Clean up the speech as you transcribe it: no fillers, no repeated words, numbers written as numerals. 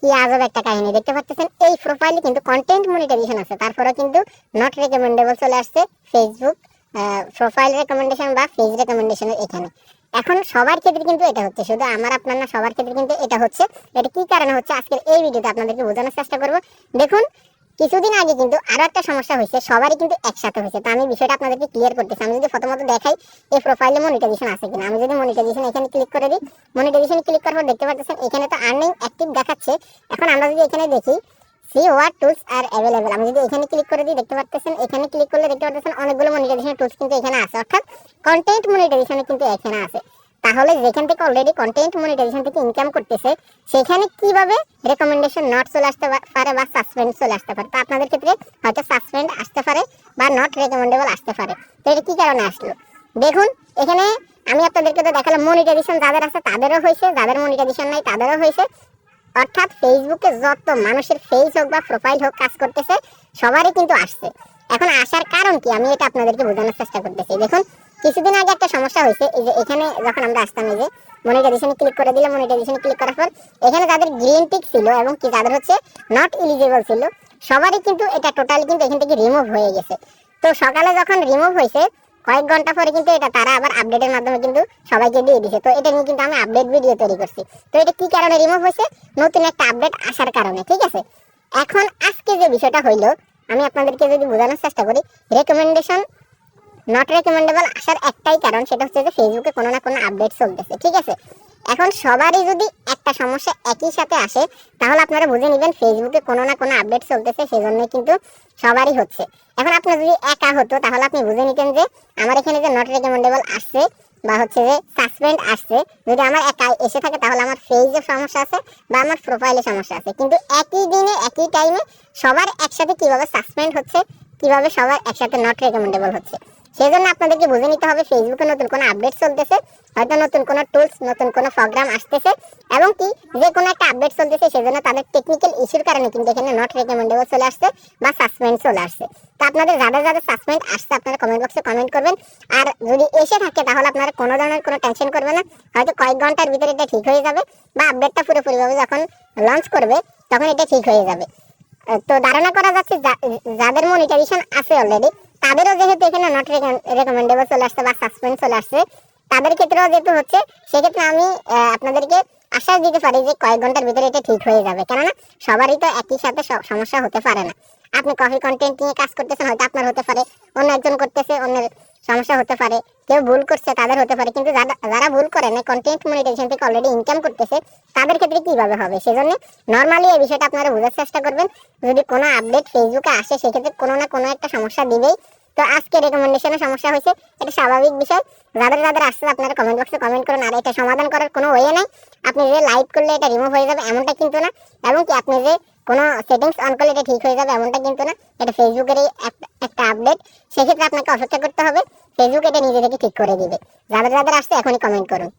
কি আজব একটা কাহিনী দেখতে পাচ্ছেন, এই প্রোফাইলে কিন্তু কন্টেন্ট মনিটাইজেশন আছে, তারপরে কিন্তু নট রেকমেন্ডেবল চলে আসছে ফেসবুক প্রোফাইল রেকমেন্ডেশন বা পেজ রেকমেন্ডেশন এখানে। এখন সবার ক্ষেত্রে কিন্তু এটা হচ্ছে, শুধু আমার আপনার না, সবার ক্ষেত্রে কিন্তু এটা হচ্ছে। এটা কি কারণে হচ্ছে আজকের এই ভিডিওতে আপনাদেরকে বোঝানোর চেষ্টা করব। দেখুন, কিছুদিন আগে কিন্তু আরো একটা সমস্যা হয়েছে, সবারই কিন্তু একসাথে হয়েছে। তো আমি বিষয়টা আপনাদেরকে ক্লিয়ার করতেছি। আমি যদি প্রথমত দেখাই এই প্রোফাইলে মনিটাইজেশন আছে কিনা। আমি যদি মনিটাইজেশন এখানে ক্লিক করে দিই, মনিটাইজেশন ক্লিক করার পর দেখতে পাচ্ছেন এখানে তো আর্নিং অ্যাক্টিভ দেখাচ্ছে। এখন আমরা যদি এখানে দেখি see what tools are available, আমি যদি এখানে ক্লিক করে দিই দেখতে পাচ্ছেন, এখানে ক্লিক করলে দেখতে পাচ্ছেন অনেকগুলো মনিটাইজেশন টুলস কিন্তু এখানে আছে, অর্থাৎ কন্টেন্ট মনিটাইজেশন কিন্তু এখানে আছে। তাহলে যেখান থেকে অলরেডি কন্টেন্ট মনিটাইজেশন থেকে ইনকাম করতেছে, সেখানে কিভাবে রেকমেন্ডেশন নট চলে আসতে পারে বা সাসপেন্ড চলে আসতে পারে। তো আপনাদের ক্ষেত্রে হয়তো সাসপেন্ড আসতে পারে বা নট রেকমেন্ডেবল আসতে পারে। তো এটা কি কারণে আসলো দেখুন, এখানে আমি আপনাদেরকে তো দেখালাম মনিটাইজেশন যাদের আছে তাদেরও হয়েছে, যাদের মনিটাইজেশন নাই তাদেরও হয়েছে। অর্থাৎ ফেসবুকে যত মানুষের ফেস হোক বা প্রোফাইল হোক কাজ করতেছে, সবারই কিন্তু আসছে। এখন আসার কারণ কি, আমি এটা আপনাদেরকে বোঝানোর চেষ্টা করতেছি। দেখুন, কিছুদিন আগে একটা সমস্যা হয়েছে, এই যে এখানে যখন আমরা আসতাম, এই যে মনিটাইজেশনে ক্লিক করে দিলে, মনিটাইজেশনে ক্লিক করার পর এখানে যাদের গ্রিন টিক ছিল এবং কি যাদের হচ্ছে নট এলিজিবল ছিল, সবারই কিন্তু এটা টোটালি কিন্তু এখান থেকে রিমুভ হয়ে গেছে। তো সকালে যখন রিমুভ হয়েছে, কয়েক ঘন্টা পরে কিন্তু এটা তারা আবার আপডেটের মাধ্যমে কিন্তু সবাইকে দিয়ে দিয়েছে। তো এটা নিয়ে কিন্তু আমি আপডেট ভিডিও তৈরি করছি। তো এটা কি কারণে রিমুভ হয়েছে, নতুন একটা আপডেট আসার কারণে, ঠিক আছে। এখন আজকে যে বিষয়টা হইলো, আমি আপনাদেরকে যদি বোঝানোর চেষ্টা করি, রেকমেন্ডেশন নট রেকমেন্ডেবল আসার একটাই কারণ, সেটা হচ্ছে যে ফেসবুকে কোনো না কোনো আপডেট চলতেছে, ঠিক আছে। এখন সবারই যদি একটা সমস্যা একই সাথে আসে, তাহলে আপনারা বুঝে নেবেন ফেসবুকে কোনো না কোনো আপডেট চলতেছে, সেজন্য কিন্তু সবারই হচ্ছে। এখন আপনার যদি একা হতো, তাহলে আপনি বুঝে নিতেন যে আমার এখানে যে নট রেকমেন্ডেবল আসছে বা হচ্ছে যে সাসপেন্ড আসছে, যদি আমার একা এসে থাকে তাহলে আমার পেজে সমস্যা আছে বা আমার প্রোফাইলে সমস্যা আছে। কিন্তু একই দিনে একই টাইমে সবার একসাথে কিভাবে সাসপেন্ড হচ্ছে, কিভাবে সবার একসাথে নট রেকমেন্ডেবল হচ্ছে, সেই জন্য আপনাদেরকে বুঝে নিতে হবে ফেসবুকে নতুন কোনো আপডেট চলতেছে, হয়তো নতুন কোনো টুলস, নতুন কোনো প্রোগ্রাম আসতেছে, এবং কি যে কোনো একটা আপডেট চলতেছে, সেজন্য তাদের টেকনিক্যাল ইস্যুর কারণে কিন্তু এখানে নট রেকমেন্ডেবল চলে আসছে বা সাসপেন্ড চলে আসছে। তো আপনাদের যাদের যাদের সাসপেন্ড আসছে আপনারা কমেন্ট বক্সে কমেন্ট করবেন। আর যদি এসে থাকে তাহলে আপনারা কোনো ধরনের কোনো টেনশন করবেন না, হয়তো কয়েক ঘন্টার ভিতরে এটা ঠিক হয়ে যাবে বা আপডেটটা পুরোপুরিভাবে যখন লঞ্চ করবে তখন এটা ঠিক হয়ে যাবে। তো ধারণা করা যাচ্ছে যাদের মনিটাইজেশন আছে অলরেডি, তাদেরও যেহেতু এখানে নট রেকমেন্ডেবল চলে আসছে বা সাসপেন্ড চলে আসছে, তাদের ক্ষেত্রেও যেহেতু হচ্ছে, সেক্ষেত্রে আমি আপনাদেরকে আশ্বাস দিতে পারি যে কয়েক ঘন্টার ভিতরে এটা ঠিক হয়ে যাবে। কেননা সবারই তো একই সাথে সমস্যা হতে পারে না। আপনি কফি কন্টেন্ট নিয়ে কাজ করতেছেন, হয়তো আপনার হতে পারে, অন্য একজন করতেছে, অন্যের সমস্যা হতে পারে, কেউ ভুল করছে তাদের হতে পারে। কিন্তু যারা ভুল করে না, কন্টেন্ট মনিটাইজেশন থেকে অলরেডি ইনকাম করতেছে, তাদের ক্ষেত্রে কিভাবে হবে, সেজন্য নর্মালি এই বিষয়টা আপনারা বোঝার চেষ্টা করবেন। যদি কোনো আপডেট ফেসবুকে আসে, সেক্ষেত্রে কোনো না কোনো একটা সমস্যা দিবেই। তো আজকে রেকমেন্ডেশনের সমস্যা হয়েছে, এটা স্বাভাবিক বিষয়। যাদের যাদের আসছে আপনারা কমেন্ট বক্সে কমেন্ট করুন। আর এটা সমাধান করার কোনো ওয়ে নাই, আপনি যে লাইভ করলে এটা রিমুভ হয়ে যাবে এমনটা কিন্তু না, এবং কি আপনি যে কোনো সেটিংস অন করলে এটা ঠিক হয়ে যাবে এমনটা কিন্তু না। এটা ফেসবুকেরই একটা আপডেট, সেক্ষেত্রে আপনাকে অপেক্ষা করতে হবে, ফেসবুক এটা নিজে থেকে ঠিক করে দিবে। যাদের যাদের আসছে এখনই কমেন্ট করুন।